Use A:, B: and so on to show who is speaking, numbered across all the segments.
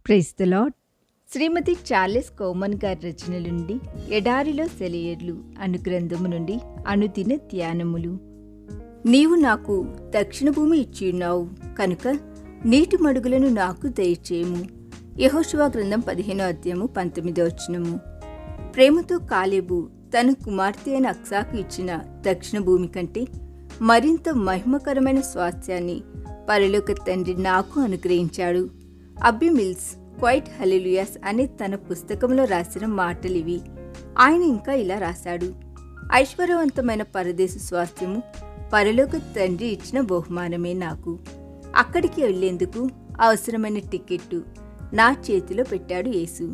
A: Praise the Lord. Srimathi Charles Cowman గారి రచనల నుండి ఎడారిలో సెలయేర్లు అను గ్రంథము నుండి అనుదిన ధ్యానములు. నీవు నాకు దక్షిణ భూమి ఇచ్చియున్నావు కనుక నీటి మడుగులను నాకు దయచేయము. యెహోషువ గ్రంథం 15వ అధ్యాయము 19వ వచనము. ప్రేమతో కాలేబు తన కుమార్తె అయిన అక్సాకు ఇచ్చిన దక్షిణ భూమి కంటే మరింత మహిమకరమైన స్వాస్థ్యాన్ని పరలోక తండ్రి నాకు అనుగ్రహించాడు. అబ్బి మిల్స్ క్వైట్ హల్లెలూయాస్ అనే తన పుస్తకంలో రాసిన మాటలివి. ఆయన ఇంకా ఇలా రాశాడు: ఐశ్వర్యవంతమైన పరదేశ స్వాస్థ్యము పరలోక తండ్రి ఇచ్చిన బహుమానమే నాకు. అక్కడికి వెళ్లేందుకు అవసరమైన టికెట్టు నా చేతిలో పెట్టాడు యేసు.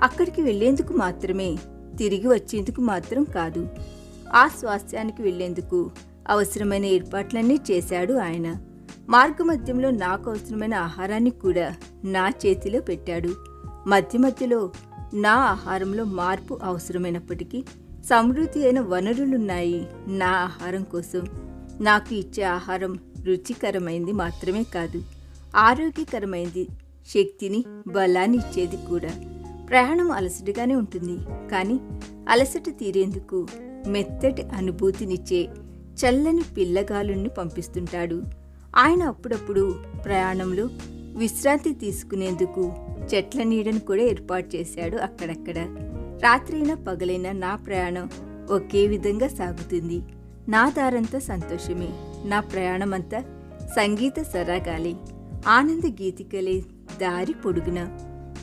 A: అక్కడికి వెళ్లేందుకు మాత్రమే, తిరిగి వచ్చేందుకు మాత్రం కాదు. ఆ స్వాస్థ్యానికి వెళ్లేందుకు అవసరమైన ఏర్పాట్లన్నీ చేశాడు ఆయన. మార్గమధ్యంలో నాకు అవసరమైన ఆహారాన్ని కూడా నా చేతిలో పెట్టాడు. మధ్య మధ్యలో నా ఆహారంలో మార్పు అవసరమైనప్పటికీ సమృద్ధి అయిన వనరులున్నాయి నా ఆహారం కోసం. నాకు ఇచ్చే ఆహారం రుచికరమైంది మాత్రమే కాదు, ఆరోగ్యకరమైంది, శక్తిని, బలాన్ని ఇచ్చేది కూడా. ప్రయాణం అలసటగానే ఉంటుంది, కానీ అలసట తీరేందుకు మెత్తటి అనుభూతినిచ్చే చల్లని పిల్లగాలుని పంపిస్తుంటాడు. ఆయన అప్పుడప్పుడు ప్రయాణంలో విశ్రాంతి తీసుకునేందుకు చెట్ల నీడను కూడా ఏర్పాటు చేశాడు అక్కడక్కడ. రాత్రైనా పగలైనా నా ప్రయాణం ఒకే విధంగా సాగుతుంది. నా దారంతా సంతోషమే, నా ప్రయాణమంతా సంగీత సరాగాలే, ఆనంద గీతికలే. దారి పొడుగున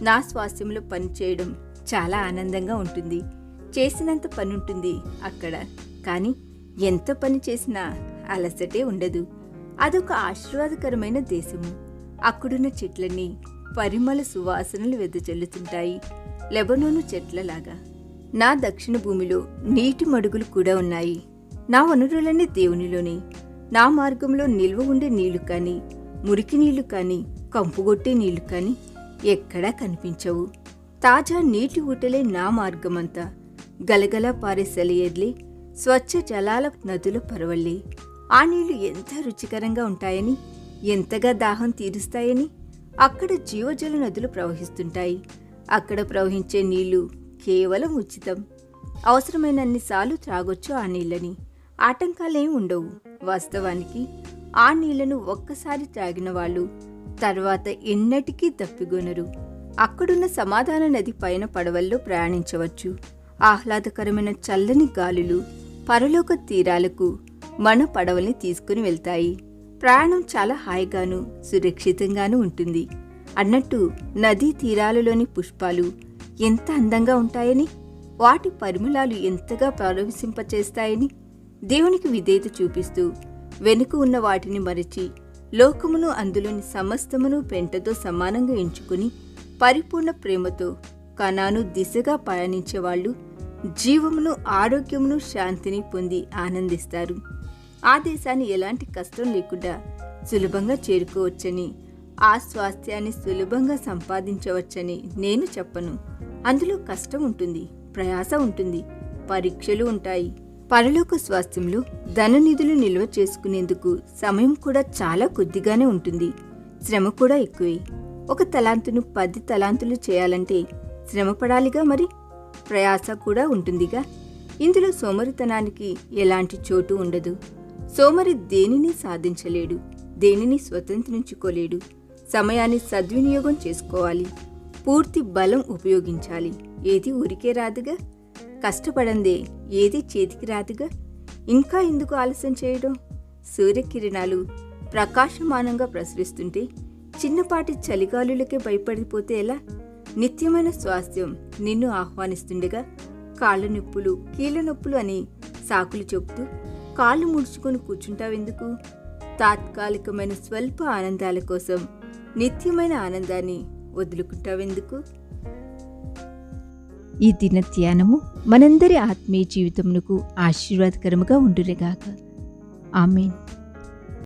A: నా స్వాస్థ్యంలో పనిచేయడం చాలా ఆనందంగా ఉంటుంది. చేసినంత పని ఉంటుంది అక్కడ, కానీ ఎంత పని చేసినా అలసటే ఉండదు. అదొక ఆశీర్వాదకరమైన దేశము. అక్కడున్న చెట్లన్నీ పరిమళ సువాసనలు వెదజల్లుతుంటాయి, లెబనోను చెట్లలాగా. నా దక్షిణ భూమిలో నీటి మడుగులు కూడా ఉన్నాయి. నా వనరులన్నీ దేవునిలోనే. నా మార్గంలో నిల్వ ఉండే నీళ్లు కానీ, మురికి నీళ్లు కానీ, కంపుగొట్టే నీళ్లు కానీ ఎక్కడా కనిపించవు. తాజా నీటి ఊటలే నా మార్గమంతా. గలగలా పారే సెలయేర్లే, స్వచ్ఛ జలాల నదుల పరవళ్ళే. ఆ నీళ్లు ఎంత రుచికరంగా ఉంటాయని, ఎంతగా దాహం తీరుస్తాయని. అక్కడ జీవజల నదులు ప్రవహిస్తుంటాయి. అక్కడ ప్రవహించే నీళ్లు కేవలం ఉచితం. అవసరమైనన్నిసార్లు త్రాగొచ్చు ఆ నీళ్ళని. ఆటంకాలేం ఉండవు. వాస్తవానికి ఆ నీళ్లను ఒక్కసారి త్రాగిన వాళ్ళు తర్వాత ఎన్నటికీ తప్పిగొనరు. అక్కడున్న సమాధాన నది పైన పడవల్లో ప్రయాణించవచ్చు. ఆహ్లాదకరమైన చల్లని గాలులు పరలోక తీరాలకు మన పడవల్ని తీసుకుని వెళ్తాయి. ప్రయాణం చాలా హాయిగాను సురక్షితంగానూ ఉంటుంది. అన్నట్టు నదీ తీరాలలోని పుష్పాలు ఎంత అందంగా ఉంటాయని, వాటి పరిమళాలు ఎంతగా ప్రవేశింపచేస్తాయని. దేవునికి విధేయత చూపిస్తూ వెనుక ఉన్న వాటిని మరచి లోకమును అందులోని సమస్తమును పెంటతో సమానంగా ఎంచుకుని పరిపూర్ణ ప్రేమతో కనాను దిశగా పయనించేవాళ్లు జీవమును, ఆరోగ్యమును, శాంతిని పొంది ఆనందిస్తారు. ఆ దేశాన్ని ఎలాంటి కష్టం లేకుండా సులభంగా చేరుకోవచ్చని, ఆ స్వాస్థ్యాన్ని సులభంగా సంపాదించవచ్చని నేను చెప్పను. అందులో కష్టం ఉంటుంది, ప్రయాస ఉంటుంది, పరీక్షలు ఉంటాయి. పరలోక స్వాస్థ్యంలో ధననిధులు నిల్వ చేసుకునేందుకు సమయం కూడా చాలా కొద్దిగానే ఉంటుంది. శ్రమ కూడా ఎక్కువే. 1 తలాంతును 10 తలాంతులు చేయాలంటే శ్రమ పడాలిగా, మరి ప్రయాస కూడా ఉంటుందిగా. ఇందులో సోమరితనానికి ఎలాంటి చోటు ఉండదు. సోమరి దేనిని సాధించలేడు, దేనిని స్వతంత్రించుకోలేడు. సమయాన్ని సద్వినియోగం చేసుకోవాలి, పూర్తి బలం ఉపయోగించాలి. ఏది ఊరికే రాదుగా, కష్టపడందే ఏది చేతికి రాదుగా. ఇంకా ఎందుకు ఆలస్యం చేయడం? సూర్యకిరణాలు ప్రకాశమానంగా ప్రసరిస్తుంటే చిన్నపాటి చలిగాలులకే భయపడిపోతే ఎలా? నిత్యమైన స్వాస్థ్యం నిన్ను ఆహ్వానిస్తుండగా కాళ్ళ నొప్పులు, కీళ్ళ నొప్పులు అని సాకులు చెబుతూ కాళ్ళు ముడుచుకొని కూర్చుంటావెందుకు? తాత్కాలికమైన స్వల్ప ఆనందాల కోసం నిత్యమైన ఆనందాన్ని వదులుకుంటావెందుకు? ఈ దిన ధ్యానము మనందరి ఆత్మీయ జీవితమునకు ఆశీర్వాదకరముగా ఉండునుగాక. ఆమేన్.